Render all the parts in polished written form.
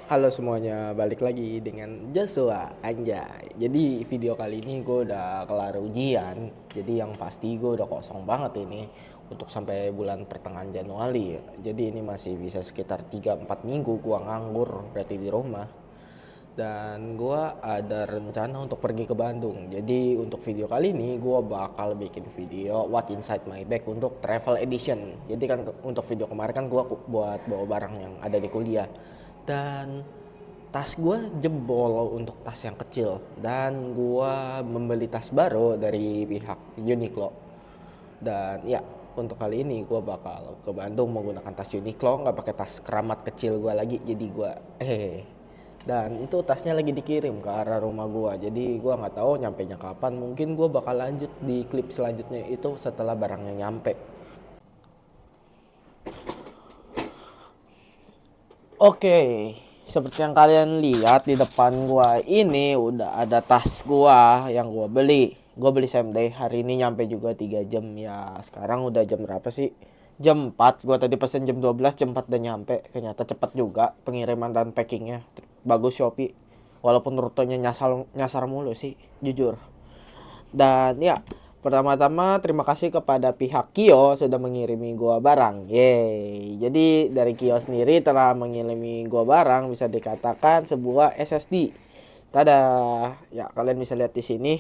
Halo semuanya, balik lagi dengan Joshua Anjay. Jadi video kali ini gue udah kelar ujian. Jadi yang pasti gue udah kosong banget ini untuk sampai bulan pertengahan Januari. Jadi ini masih bisa sekitar 3-4 minggu gue nganggur berarti di rumah. Dan gue ada rencana untuk pergi ke Bandung. Jadi untuk video kali ini gue bakal bikin video What Inside My Bag untuk travel edition. Jadi kan untuk video kemarin kan gue buat bawa barang yang ada di kuliah. Dan tas gue jebol untuk tas yang kecil. Dan gue membeli tas baru dari pihak Uniqlo. Dan ya untuk kali ini gue bakal ke Bandung menggunakan tas Uniqlo, nggak pakai tas keramat kecil gue lagi. Jadi gue dan itu tasnya lagi dikirim ke arah rumah gue. Jadi gue nggak tahu nyampe nya kapan. Mungkin gue bakal lanjut di klip selanjutnya itu setelah barangnya nyampe. Oke, seperti yang kalian lihat di depan gua ini udah ada tas gua yang gua beli. Gua beli same day, hari ini nyampe juga 3 jam. Ya, sekarang udah jam berapa sih? Jam 4. Gua tadi pesen jam 12, jam 4 udah nyampe. Ternyata cepet juga pengiriman dan packingnya. Bagus Shopee. Walaupun rutenya nyasar nyasar mulu sih, jujur. Dan ya, pertama-tama terima kasih kepada pihak Kio sudah mengirimi gua barang. Yeay. Jadi dari Kio sendiri telah mengirimi gua barang, bisa dikatakan sebuah SSD. Tada. Ya, kalian bisa lihat di sini.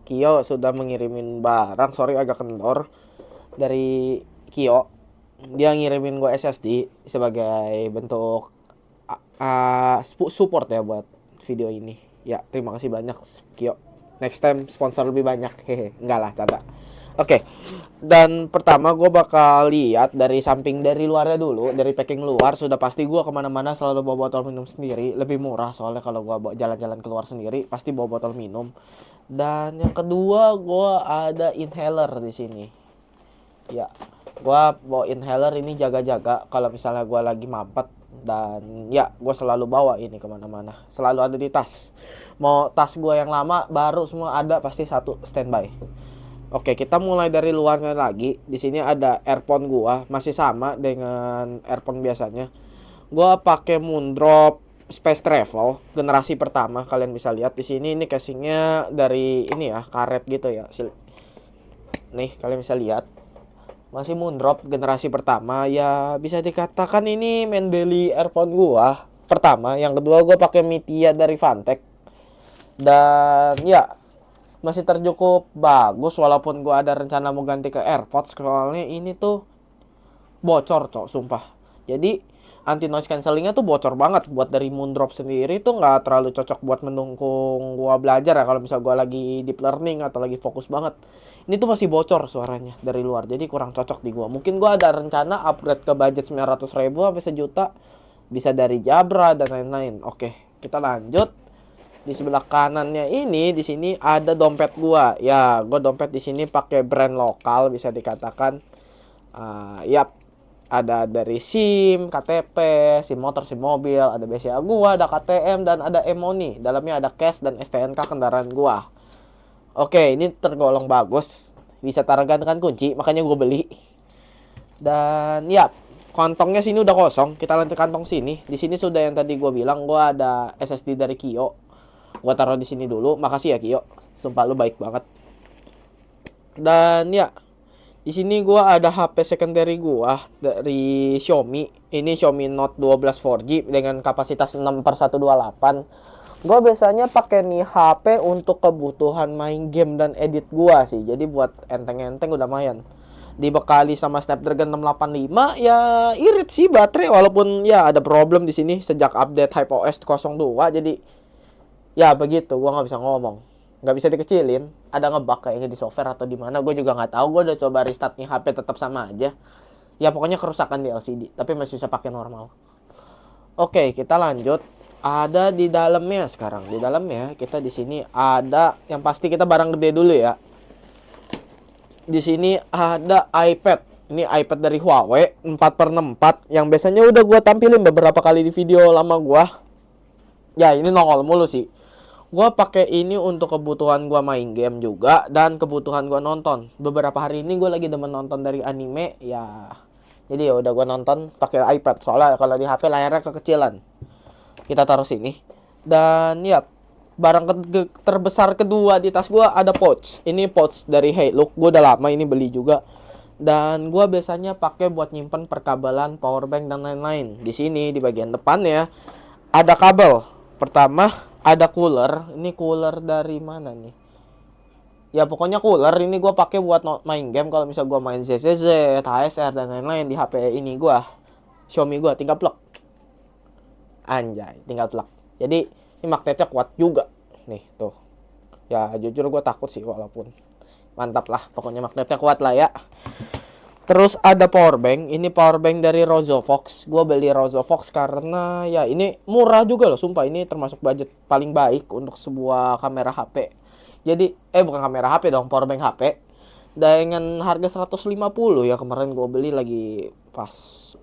Kio sudah mengirimin barang, sorry agak kendor. Dari Kio. Dia ngirimin gua SSD sebagai bentuk support ya buat video ini. Ya, terima kasih banyak Kio. Next time sponsor lebih banyak. Hehe, enggak lah, canda. Oke. Dan pertama gue bakal lihat dari samping dari luarnya dulu, dari packing luar. Sudah pasti gue kemana-mana selalu bawa botol minum sendiri, lebih murah soalnya kalau gue jalan-jalan keluar sendiri pasti bawa botol minum. Dan yang kedua gue ada inhaler di sini. Ya, gue bawa inhaler ini jaga-jaga kalau misalnya gue lagi mampet. Dan ya gue selalu bawa ini kemana-mana, selalu ada di tas. Mau tas gue yang lama baru semua ada, pasti satu standby. Oke, kita mulai dari luarnya lagi. Di sini ada earphone gua, masih sama dengan earphone biasanya. Gua pakai Moondrop Space Travel generasi pertama. Kalian bisa lihat di sini, ini casingnya dari ini ya, karet gitu ya. Nih, kalian bisa lihat. Masih Moondrop generasi pertama. Ya, bisa dikatakan ini Mendeley earphone gua pertama. Yang kedua gua pakai Mitia dari Fantech. Dan ya, masih tercukup bagus walaupun gua ada rencana mau ganti ke AirPods, soalnya ini tuh bocor cok, sumpah. Jadi anti noise cancellingnya tuh bocor banget. Buat dari Moondrop sendiri tuh nggak terlalu cocok buat mendukung gua belajar ya, kalau misal gua lagi deep learning atau lagi fokus banget. Ini tuh masih bocor suaranya dari luar, jadi kurang cocok di gua. Mungkin gua ada rencana upgrade ke budget 900.000 sampai sejuta, bisa dari Jabra dan lain-lain. Oke, kita lanjut. Di sebelah kanannya ini, di sini ada dompet gua. Ya, gua dompet di sini pakai brand lokal bisa dikatakan. Yap, ada dari SIM, KTP, SIM motor, SIM mobil, ada BCA gua, ada KTM, dan ada e-money. Dalamnya ada cash dan STNK kendaraan gua. Oke, ini tergolong bagus. Bisa taruhkan kunci, makanya gua beli. Dan ya, kantongnya sini udah kosong. Kita lanjut kantong sini. Di sini sudah yang tadi gua bilang, gua ada SSD dari Kio. Gua taruh di sini dulu. Makasih ya Kio. Sumpah lu baik banget. Dan ya, di sini gua ada HP secondary gua dari Xiaomi. Ini Xiaomi Note 12 4G dengan kapasitas 6/128. Gua biasanya pakai nih HP untuk kebutuhan main game dan edit gua sih. Jadi buat enteng-enteng udah lumayan. Dibekali sama Snapdragon 685, ya irit sih baterai walaupun ya ada problem di sini sejak update HyperOS 02. Jadi ya begitu, gua nggak bisa ngomong, nggak bisa dikecilin. Ada ngebug kayaknya di software atau di mana, gue juga nggak tahu. Gue udah coba restart nih HP tetap sama aja. Ya pokoknya kerusakan di LCD, tapi masih bisa pakai normal. Oke, kita lanjut. Ada di dalamnya sekarang. Di dalamnya kita di sini ada yang pasti kita barang gede dulu ya. Di sini ada iPad. Ini iPad dari Huawei 4/64 yang biasanya udah gue tampilin beberapa kali di video lama gue. Ya ini nongol mulu sih. Gue pakai ini untuk kebutuhan gue main game juga dan kebutuhan gue nonton. Beberapa hari ini gue lagi demen nonton dari anime ya. Jadi ya udah gue nonton pakai iPad soalnya kalau di HP layarnya kekecilan. kita taruh sini. Dan ya, barang terbesar kedua di tas gue ada pouch. Ini pouch dari Hilux, gue udah lama ini beli juga. Dan gue biasanya pakai buat nyimpen perkabelan, powerbank dan lain-lain. Di sini di bagian depannya ada kabel. Pertama ada cooler. Ini cooler dari mana nih? Ya pokoknya cooler ini gue pakai buat main game. Kalau misal gue main ZZZ, HSR dan lain-lain di HP ini gue, Xiaomi gue, tinggal plug. Anjay, tinggal plug. Jadi ini magnetnya kuat juga. Nih tuh. Ya jujur gue takut sih, walaupun mantap lah. Pokoknya magnetnya kuat lah ya. Terus ada powerbank. Ini powerbank dari Rosovox. Gue beli Rosovox karena ya ini murah juga loh. Sumpah ini termasuk budget paling baik untuk sebuah kamera HP. Jadi bukan kamera HP dong, powerbank HP. Dengan harga 150 ya, kemarin gue beli lagi pas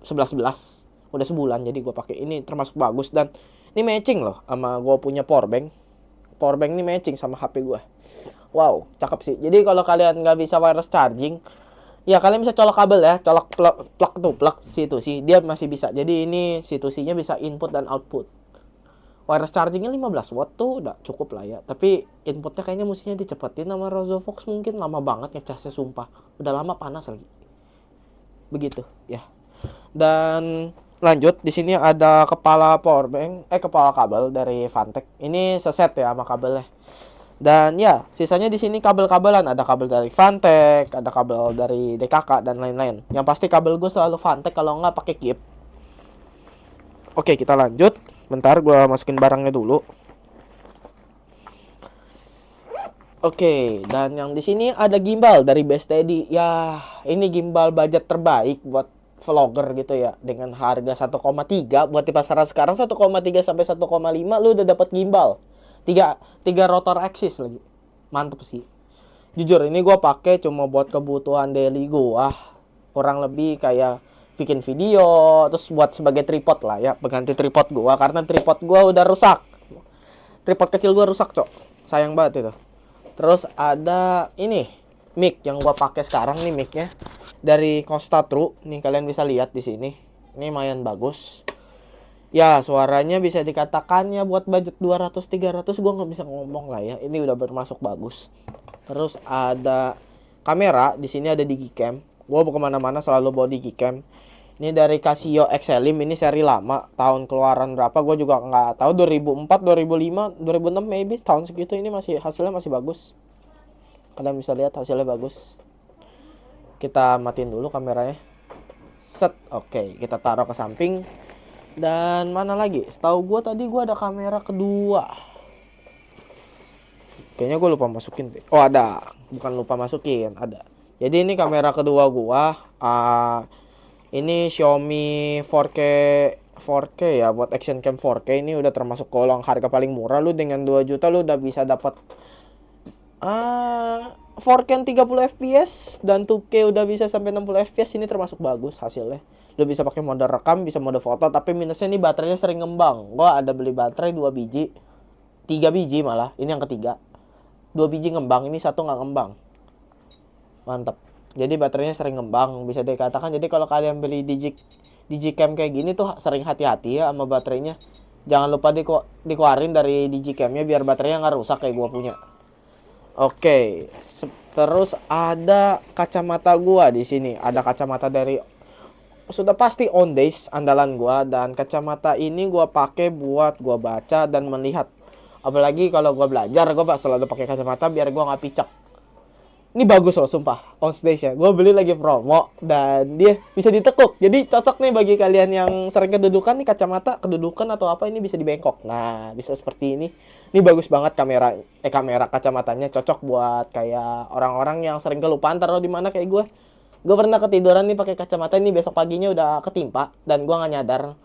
11-11. Udah sebulan jadi gue pakai ini, termasuk bagus. Dan ini matching loh sama gue punya powerbank. Powerbank ini matching sama HP gue. Wow, cakep sih. Jadi kalau kalian nggak bisa wireless charging, ya kalian bisa colok kabel ya, colok plug situ sih, dia masih bisa. Jadi ini situasinya bisa input dan output. Wireless chargingnya 15 watt tuh udah cukup lah ya. Tapi inputnya kayaknya mestinya dicepetin sama Rosovox, mungkin lama banget ngecasnya sumpah. Udah lama panas lagi. Begitu ya. Dan lanjut di sini ada kepala powerbank, kepala kabel dari Fantech. Ini seset ya sama kabelnya. Dan ya, sisanya di sini kabel-kabelan. Ada kabel dari Fantech, ada kabel dari DKK dan lain-lain. Yang pasti kabel gue selalu Fantech, kalau nggak pakai Kip. Oke, kita lanjut. Bentar, gue masukin barangnya dulu. Oke, dan yang di sini ada gimbal dari Bestedi. Ya, ini gimbal budget terbaik buat vlogger gitu ya. Dengan harga 1,3 buat di pasaran sekarang 1,3 sampai 1,5 lu udah dapat gimbal. Tiga rotor axis lagi. Mantep sih. Jujur ini gue pakai cuma buat kebutuhan daily gue. Kurang lebih kayak bikin video, terus buat sebagai tripod lah ya, pengganti tripod gue karena tripod gue udah rusak. Tripod kecil gue rusak, cok. Sayang banget itu. Terus ada ini mic yang gue pakai sekarang nih, micnya dari Costa True. Nih kalian bisa lihat di sini. Ini lumayan bagus. Ya, suaranya bisa dikatakan ya buat budget 200-300 gue nggak bisa ngomong lah ya. Ini udah bermasuk bagus. Terus ada kamera, di sini ada Digicam. Gue mau kemana-mana selalu bawa Digicam. Ini dari Casio XLM, ini seri lama, tahun keluaran berapa gue juga nggak tahu, 2004, 2005, 2006 maybe, tahun segitu. Ini masih hasilnya masih bagus. Kalian bisa lihat hasilnya bagus. Kita matiin dulu kameranya. Set, oke, kita taruh ke samping. Dan mana lagi? Setahu gue tadi gue ada kamera kedua. Kayaknya gue lupa masukin. Oh ada, bukan lupa masukin, ada. Jadi ini kamera kedua gue. Ini Xiaomi 4K ya, buat action cam 4K. Ini udah termasuk golong harga paling murah. Lu dengan 2 juta lu udah bisa dapat 4K 30 fps dan 2K udah bisa sampai 60 fps. Ini termasuk bagus hasilnya. Lu bisa pakai mode rekam, bisa mode foto, tapi minusnya nih baterainya sering ngembang. Gua ada beli baterai 2 biji, 3 biji malah. Ini yang ketiga. 2 biji ngembang, ini satu nggak ngembang. Mantap. Jadi baterainya sering ngembang, bisa dikatakan. Jadi kalau kalian beli Digicam kayak gini tuh sering hati-hati ya sama baterainya. Jangan lupa dikeluarin dari Digicamnya biar baterainya nggak rusak kayak gua punya. Oke, terus ada kacamata gua di sini. Ada kacamata dari sudah pasti Ondays andalan gua, dan kacamata ini gua pakai buat gua baca dan melihat. Apalagi kalau gua belajar, gua selalu pakai kacamata biar gua nggak picek. Ini bagus loh sumpah, Ondays ya. Gue beli lagi promo dan dia bisa ditekuk. Jadi cocok nih bagi kalian yang sering kedudukan nih, kacamata kedudukan atau apa, ini bisa dibengkok. Nah, bisa seperti ini. Ini bagus banget kamera kacamatanya, cocok buat kayak orang-orang yang sering kelupaan taruh di mana kayak gue. Gue pernah ketiduran nih pakai kacamata ini, besok paginya udah ketimpa dan gue nggak nyadar.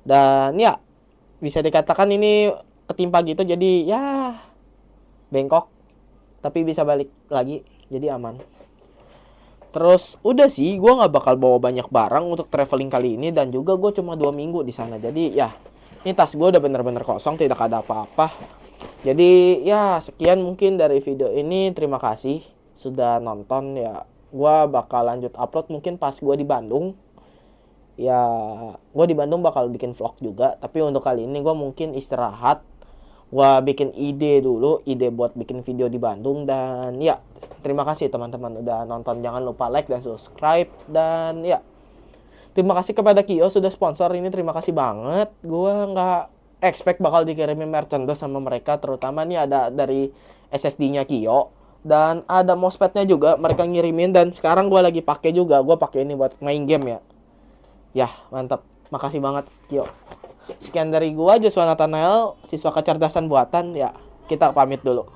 Dan ya bisa dikatakan ini ketimpa gitu, jadi ya bengkok tapi bisa balik lagi. Jadi aman. Terus udah sih, gue nggak bakal bawa banyak barang untuk traveling kali ini, dan juga gue cuma 2 minggu di sana. Jadi ya, ini tas gue udah bener-bener kosong, tidak ada apa-apa. Jadi ya sekian mungkin dari video ini. Terima kasih sudah nonton ya. Gue bakal lanjut upload mungkin pas gue di Bandung. Ya, gue di Bandung bakal bikin vlog juga, tapi untuk kali ini gue mungkin istirahat. Gue bikin ide dulu, ide buat bikin video di Bandung. Dan ya, terima kasih teman-teman udah nonton. Jangan lupa like dan subscribe. Dan ya, terima kasih kepada Kio sudah sponsor ini, terima kasih banget. Gue nggak expect bakal dikirimin merchandise sama mereka, terutama nih ada dari SSD-nya Kio dan ada mousepadnya juga mereka ngirimin, dan sekarang gue lagi pakai juga. Gue pakai ini buat main game ya. Ya, mantap. Makasih banget, Kio. Sekian dari gua, Joshua Nathanael, siswa kecerdasan buatan. Ya, kita pamit dulu.